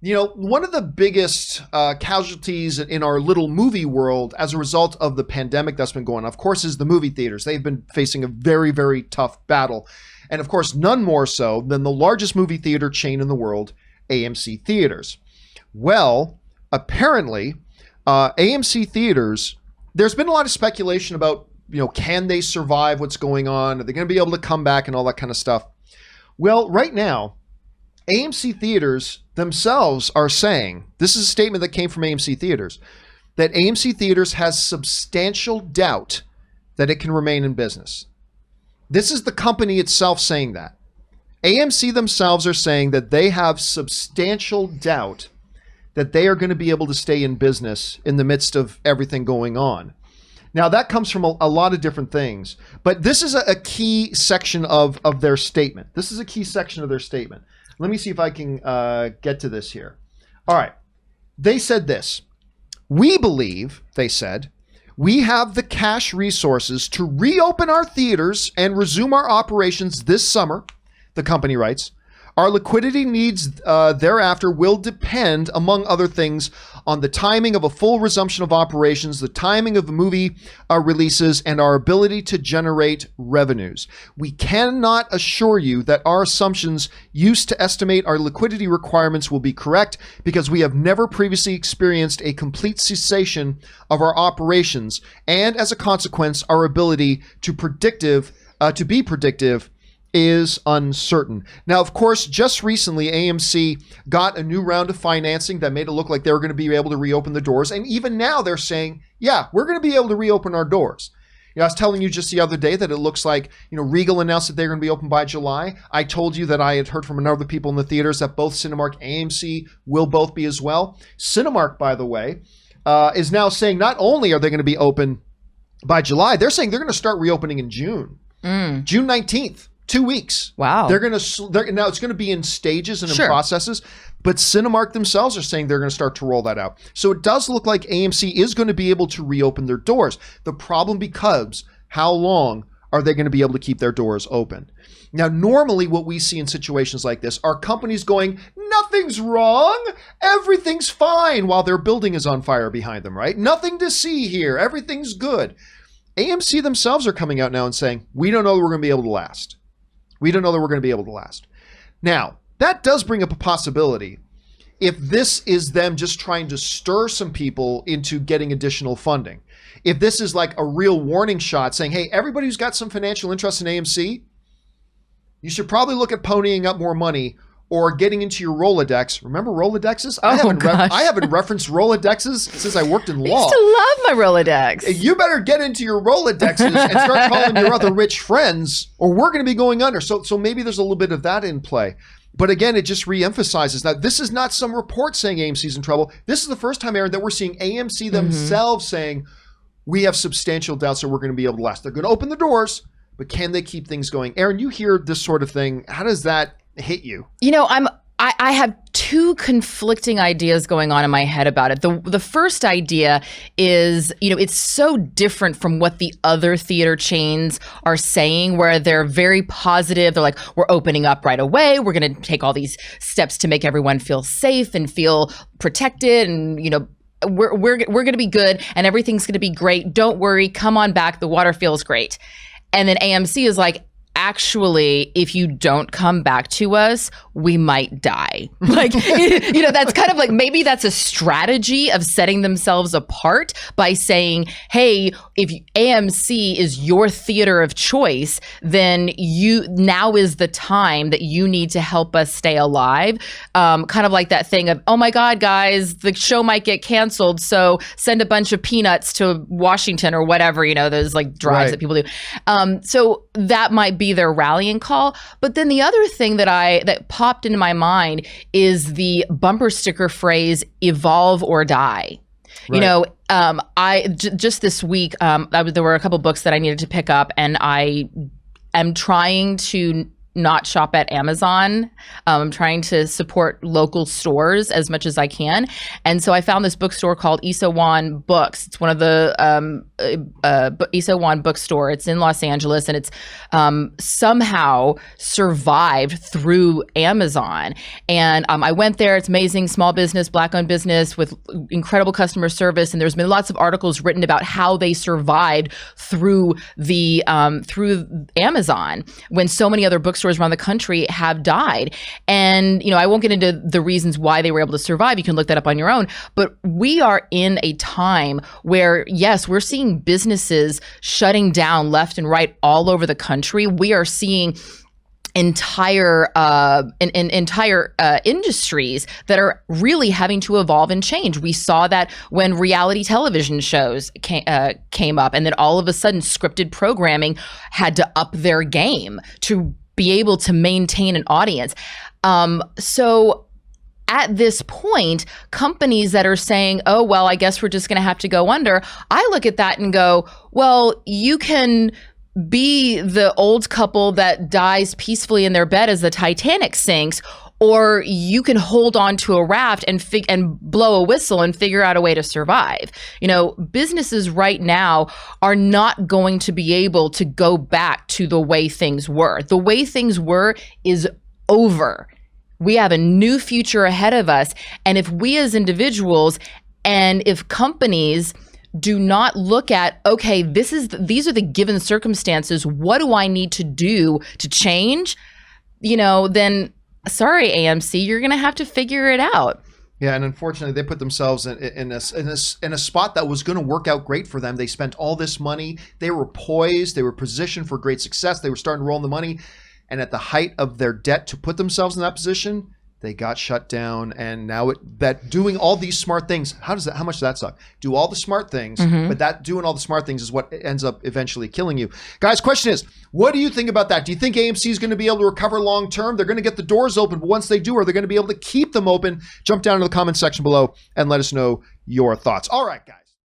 One of the biggest casualties in our little movie world as a result of the pandemic that's been going on, of course, is the movie theaters. They've been facing a very, very tough battle. And of course, none more so than the largest movie theater chain in the world, AMC Theaters. Well, apparently, AMC Theaters, there's been a lot of speculation about, can they survive what's going on? Are they going to be able to come back and all that kind of stuff? Well, right now, AMC Theaters themselves are saying, this is a statement that came from AMC Theaters, that AMC Theaters has substantial doubt that it can remain in business. This is the company itself saying that. AMC themselves are saying that they have substantial doubt that they are going to be able to stay in business in the midst of everything going on. Now, that comes from a lot of different things, but this is a key section of their statement. This is a key section of their statement. Let me see if I can get to this here. All right. They said this. We believe, they said, we have the cash resources to reopen our theaters and resume our operations this summer, the company writes. Our liquidity needs thereafter will depend, among other things, on the timing of a full resumption of operations, the timing of the movie releases, and our ability to generate revenues. We cannot assure you that our assumptions used to estimate our liquidity requirements will be correct because we have never previously experienced a complete cessation of our operations, and as a consequence, our ability to be predictive is uncertain. Now, of course, just recently, AMC got a new round of financing that made it look like they were going to be able to reopen the doors. And even now they're saying, yeah, we're going to be able to reopen our doors. I was telling you just the other day that it looks like, Regal announced that they're going to be open by July. I told you that I had heard from a number of people in the theaters that both Cinemark and AMC will both be as well. Cinemark, by the way, is now saying not only are they going to be open by July, they're saying they're going to start reopening in June. June 19th. 2 weeks. Wow. Now it's going to be in stages and in processes, but Cinemark themselves are saying they're going to start to roll that out. So it does look like AMC is going to be able to reopen their doors. The problem becomes, how long are they going to be able to keep their doors open? Now, normally what we see in situations like this are companies going, nothing's wrong, everything's fine, while their building is on fire behind them, right? Nothing to see here, everything's good. AMC themselves are coming out now and saying, we don't know that we're going to be able to last. We don't know that we're going to be able to last. Now, that does bring up a possibility. If this is them just trying to stir some people into getting additional funding, if this is like a real warning shot saying, hey, everybody who's got some financial interest in AMC, you should probably look at ponying up more money or getting into your Rolodex. Remember Rolodexes? Oh, I haven't referenced Rolodexes since I worked in law. I used to love my Rolodex. You better get into your Rolodexes and start calling your other rich friends, or we're going to be going under. So maybe there's a little bit of that in play. But again, it just reemphasizes that this is not some report saying AMC's in trouble. This is the first time, Aaron, that we're seeing AMC themselves saying, we have substantial doubts that we're going to be able to last. They're going to open the doors, but can they keep things going? Aaron, you hear this sort of thing. How does that hit you? I have two conflicting ideas going on in my head about it. The first idea is, it's so different from what the other theater chains are saying, where they're very positive. They're like, we're opening up right away. We're going to take all these steps to make everyone feel safe and feel protected. And, we're going to be good and everything's going to be great. Don't worry. Come on back. The water feels great. And then AMC is like, actually, if you don't come back to us, we might die. That's kind of like, maybe that's a strategy of setting themselves apart by saying, hey, if AMC is your theater of choice, then now is the time that you need to help us stay alive. Kind of like that thing of, oh my God, guys, the show might get canceled, so send a bunch of peanuts to Washington or whatever, those like drives that people do. So that might be their rallying call. But then the other thing that popped into my mind is the bumper sticker phrase, evolve or die. Right. Just this week, there were a couple books that I needed to pick up, and I am trying to not shop at Amazon. I'm trying to support local stores as much as I can. And so I found this bookstore called Isawan Books. It's one of the Isawan bookstore. It's in Los Angeles, and it's somehow survived through Amazon. And I went there. It's amazing, small business, Black-owned business with incredible customer service. And there's been lots of articles written about how they survived through Amazon when so many other bookstores around the country have died. And, I won't get into the reasons why they were able to survive. You can look that up on your own. But we are in a time where, yes, we're seeing businesses shutting down left and right all over the country. We are seeing entire industries that are really having to evolve and change. We saw that when reality television shows came up, and then all of a sudden scripted programming had to up their game to be able to maintain an audience. So at this point, companies that are saying, oh, well, I guess we're just going to have to go under, I look at that and go, well, you can be the old couple that dies peacefully in their bed as the Titanic sinks, or you can hold on to a raft and blow a whistle and figure out a way to survive. Businesses right now are not going to be able to go back to the way things were. The way things were is over. We have a new future ahead of us. And if we as individuals and if companies do not look at, okay, these are the given circumstances, what do I need to do to change? Then sorry, AMC, you're going to have to figure it out. Yeah, and unfortunately, they put themselves in a spot that was going to work out great for them. They spent all this money. They were poised. They were positioned for great success. They were starting to roll in the money. And at the height of their debt to put themselves in that position, they got shut down. And now doing all these smart things, how much does that suck? Do all the smart things, but that doing all the smart things is what ends up eventually killing you. Guys, question is, what do you think about that? Do you think AMC is going to be able to recover long term? They're going to get the doors open, but once they do, are they going to be able to keep them open? Jump down to the comment section below and let us know your thoughts. All right, guys.